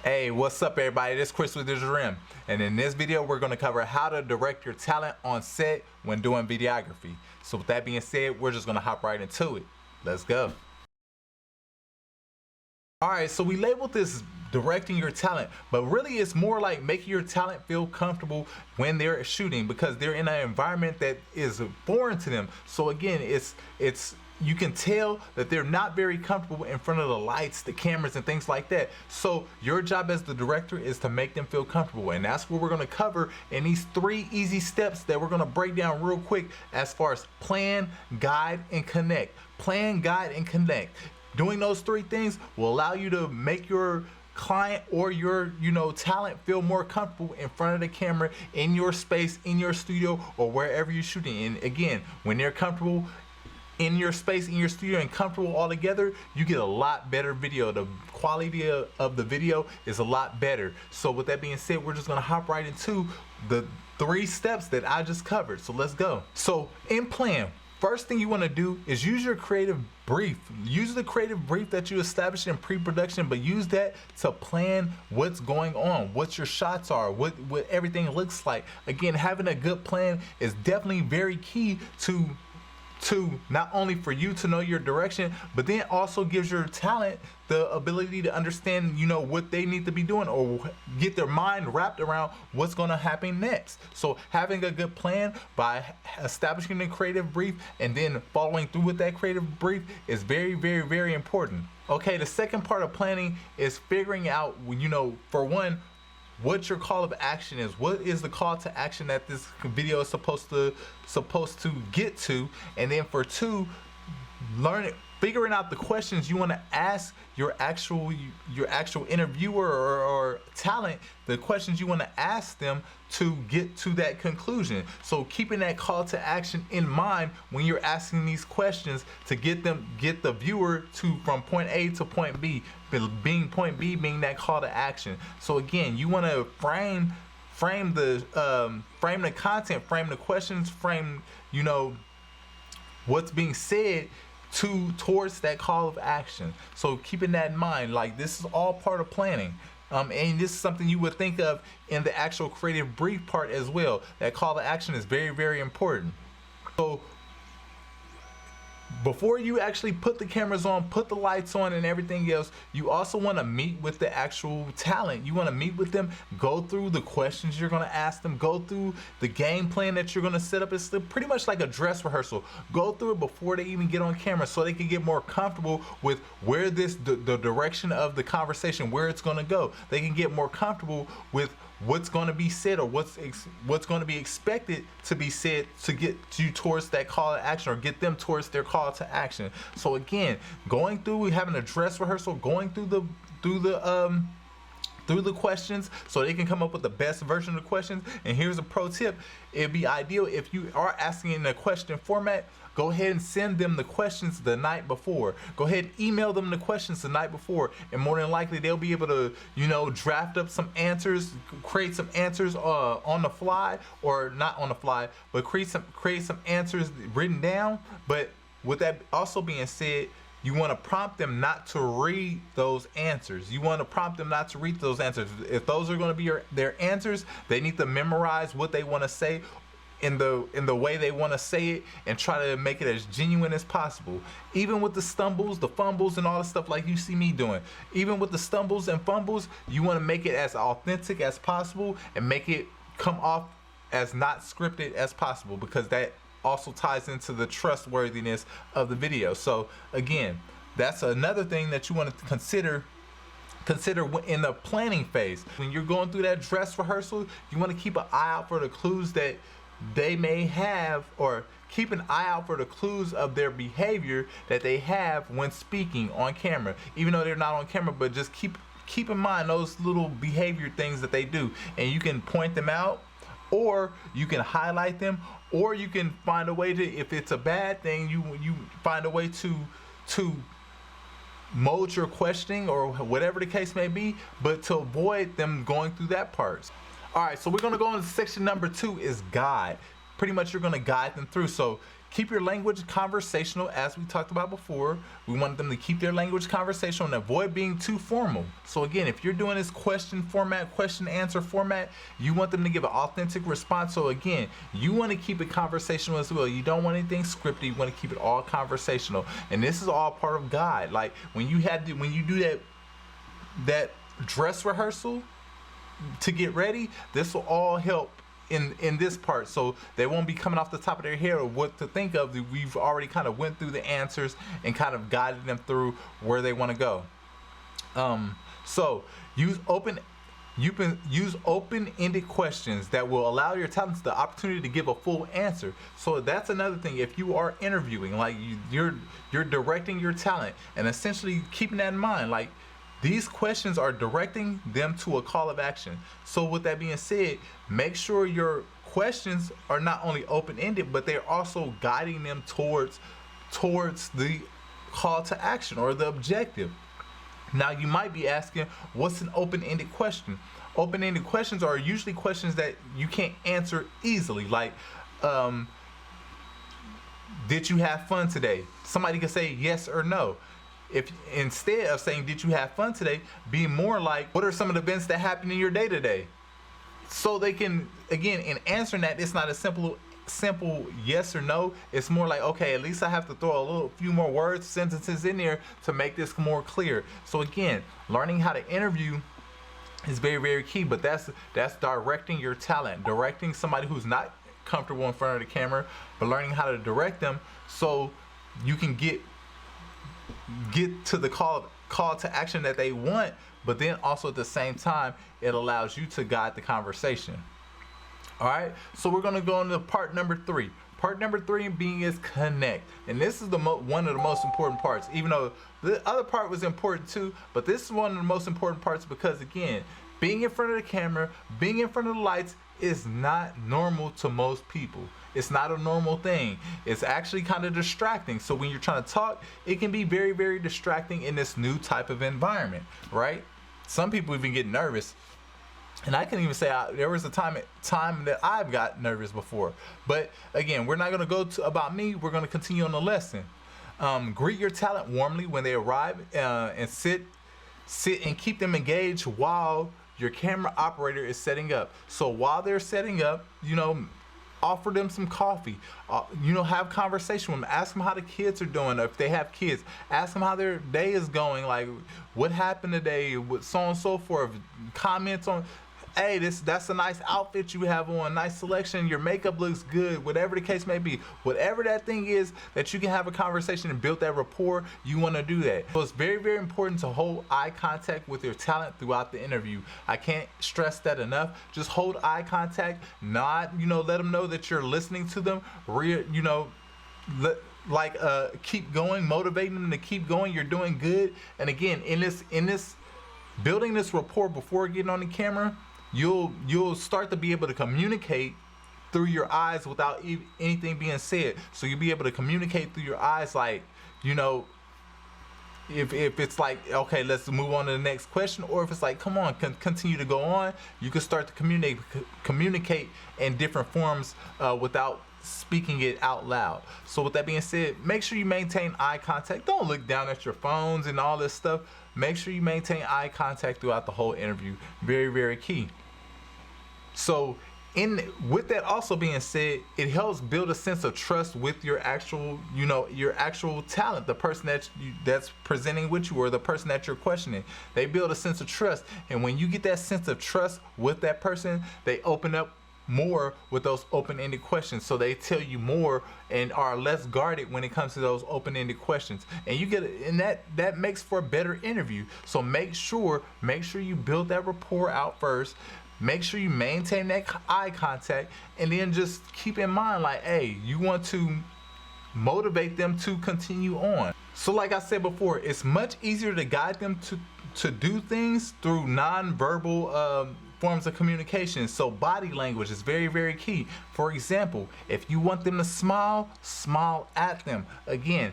Hey, what's up everybody? This is Chris with Digital Rim, and in this video we're going to cover how to direct your talent on set when doing videography. So with that being said, we're just going to hop right into it. Let's go. Alright, so we labeled this directing your talent, but really it's more like making your talent feel comfortable when they're shooting, because they're in an environment that is foreign to them. So again, it's you can tell that they're not very comfortable in front of the lights, the cameras, and things like that. So your job as the director is to make them feel comfortable, and that's what we're going to cover in these 3 easy steps that we're going to break down real quick as far as plan, guide, and connect. Plan, guide, and connect. Doing those 3 things will allow you to make your client or your talent feel more comfortable in front of the camera, in your space, in your studio, or wherever you're shooting. And again, when they're comfortable in your space, in your studio, and comfortable all together, you get a lot better video. The quality of the video is a lot better. So with that being said, we're just gonna hop right into the 3 steps that I just covered. So let's go. So in plan, first thing you want to do is use your creative brief. Use the creative brief that you established in pre-production, but use that to plan what's going on, what your shots are, what everything looks like. Again, having a good plan is definitely very key to not only for you to know your direction, but then also gives your talent the ability to understand, what they need to be doing, or get their mind wrapped around what's going to happen next. So having a good plan by establishing a creative brief and then following through with that creative brief is very, very, very important. Okay, the second part of planning is figuring out, for one, what your call of action is. What is the call to action that this video is supposed to get to? And then for 2, figuring out the questions you want to ask your actual interviewer or talent, the questions you want to ask them to get to that conclusion. So keeping that call to action in mind when you're asking these questions to get the viewer from point A to point B, point B being that call to action. So again, you want to frame the content, frame the questions, frame what's being said towards that call of action. So keeping that in mind, like, this is all part of planning. And this is something you would think of in the actual creative brief part as well. That call to action is very, very important. So before you actually put the cameras on, put the lights on and everything else, you also want to meet with the actual talent. You want to meet with them, go through the questions you're going to ask them, go through the game plan that you're going to set up. It's pretty much like a dress rehearsal. Go through it before they even get on camera, so they can get more comfortable with where the direction of the conversation, where it's going to go. They can get more comfortable with what's going to be said, or what's going to be expected to be said, to get you towards that call to action, or get them towards their call to action. So again, going through, having a dress rehearsal, going through the questions so they can come up with the best version of the questions. And here's a pro tip: it'd be ideal if you are asking in a question format, go ahead and send them the questions the night before. Go ahead and email them the questions the night before, and more than likely they'll be able to, draft up some answers, create some answers on the fly, or not on the fly, but create some answers written down. But with that also being said, you want to prompt them not to read those answers. You want to prompt them not to read those answers. If those are going to be their answers, they need to memorize what they want to say in the way they want to say it, and try to make it as genuine as possible. Even with the stumbles, the fumbles, and all the stuff like you see me doing, even with the stumbles and fumbles, you want to make it as authentic as possible and make it come off as not scripted as possible, because that also ties into the trustworthiness of the video. So again, that's another thing that you want to consider in the planning phase. When you're going through that dress rehearsal, you want to keep an eye out for the clues that they may have, or keep an eye out for the clues of their behavior that they have when speaking on camera, even though they're not on camera. But just keep in mind those little behavior things that they do, and you can point them out, or you can highlight them, or you can find a way to, if it's a bad thing, you find a way to mold your questioning, or whatever the case may be, but to avoid them going through that part. All right, so we're gonna go into section number 2, is guide. Pretty much you're gonna guide them through. So keep your language conversational, as we talked about before. We want them to keep their language conversational and avoid being too formal. So again, if you're doing this question format, question answer format, you want them to give an authentic response. So again, you want to keep it conversational as well. You don't want anything scripted. You want to keep it all conversational. And this is all part of guide. Like when you do that dress rehearsal to get ready, this will all help in this part, so they won't be coming off the top of their head or what to think of. We've already kind of went through the answers and kind of guided them through where they want to go. So use open-ended questions that will allow your talents the opportunity to give a full answer. So that's another thing. If you are interviewing, like you're directing your talent, and essentially keeping that in mind, like these questions are directing them to a call of action. So with that being said, make sure your questions are not only open-ended, but they're also guiding them towards the call to action or the objective. Now you might be asking, what's an open-ended question? Open-ended questions are usually questions that you can't answer easily. Like, did you have fun today? Somebody can say yes or no. If instead of saying, did you have fun today, be more like, what are some of the events that happen in your day to day? So they can, again, in answering that, it's not a simple yes or no. It's more like, okay, at least I have to throw a few more words, sentences in there to make this more clear. So again, learning how to interview is very, very key, but that's directing your talent, directing somebody who's not comfortable in front of the camera, but learning how to direct them so you can get to the call to action that they want, but then also at the same time, it allows you to guide the conversation. All right, so we're going to go into part number 3. Part number 3 being is connect, and this is one of the most important parts. Even though the other part was important too, but this is one of the most important parts because again, being in front of the camera, being in front of the lights is not normal to most people. It's not a normal thing. It's actually kind of distracting. So when you're trying to talk, it can be very, very distracting in this new type of environment, right? Some people even get nervous. And I can even say there was a time that I've got nervous before. But again, we're not going to go about me. We're going to continue on the lesson. Greet your talent warmly when they arrive, and sit and keep them engaged while your camera operator is setting up. So while they're setting up, offer them some coffee, have conversation with them, ask them how the kids are doing. If they have kids, ask them how their day is going, like what happened today, so on and so forth. Comments on, hey, that's a nice outfit you have on, nice selection, your makeup looks good, whatever the case may be. Whatever that thing is that you can have a conversation and build that rapport, you want to do that. So it's very, very important to hold eye contact with your talent throughout the interview. I can't stress that enough. Just hold eye contact, nod, let them know that you're listening to them, keep going, motivating them to keep going. You're doing good. And again, in this building this rapport before getting on the camera, you'll start to be able to communicate through your eyes without anything being said. So you'll be able to communicate through your eyes, like, if it's like, okay, let's move on to the next question, or if it's like, come on, continue to go on, you can start to communicate in different forms without speaking it out loud. So with that being said, make sure you maintain eye contact. Don't look down at your phones and all this stuff. Make sure you maintain eye contact throughout the whole interview. Very, very key. So with that also being said, it helps build a sense of trust with your actual talent, the person that's presenting with you, or the person that you're questioning. They build a sense of trust, and when you get that sense of trust with that person, they open up more with those open-ended questions, so they tell you more and are less guarded when it comes to those open-ended questions, and that makes for a better interview. So make sure you build that rapport out first. Make sure you maintain that eye contact, and then just keep in mind, like, hey, you want to motivate them to continue on. So like I said before, it's much easier to guide them to do things through non-verbal forms of communication. So body language is very, very key. For example, if you want them to smile, smile at them. Again,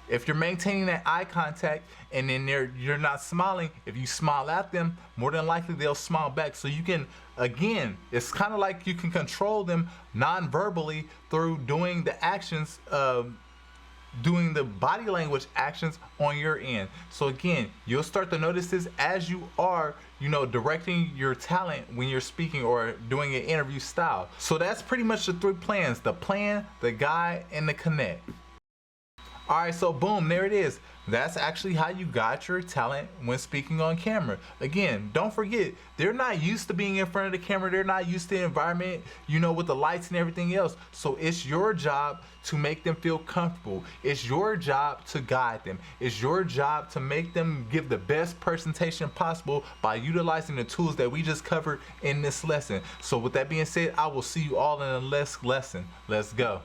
If you're maintaining that eye contact and then you're not smiling, if you smile at them, more than likely they'll smile back. So you can, again, it's kind of like you can control them non-verbally through doing the actions, doing the body language actions on your end. So again, you'll start to notice this as you are, directing your talent when you're speaking or doing an interview style. So that's pretty much the 3 plans: the plan, the guide, and the connect. All right, so boom, there it is. That's actually how you guide your talent when speaking on camera. Again, don't forget, they're not used to being in front of the camera. They're not used to the environment, with the lights and everything else. So it's your job to make them feel comfortable. It's your job to guide them. It's your job to make them give the best presentation possible by utilizing the tools that we just covered in this lesson. So with that being said, I will see you all in the next lesson. Let's go.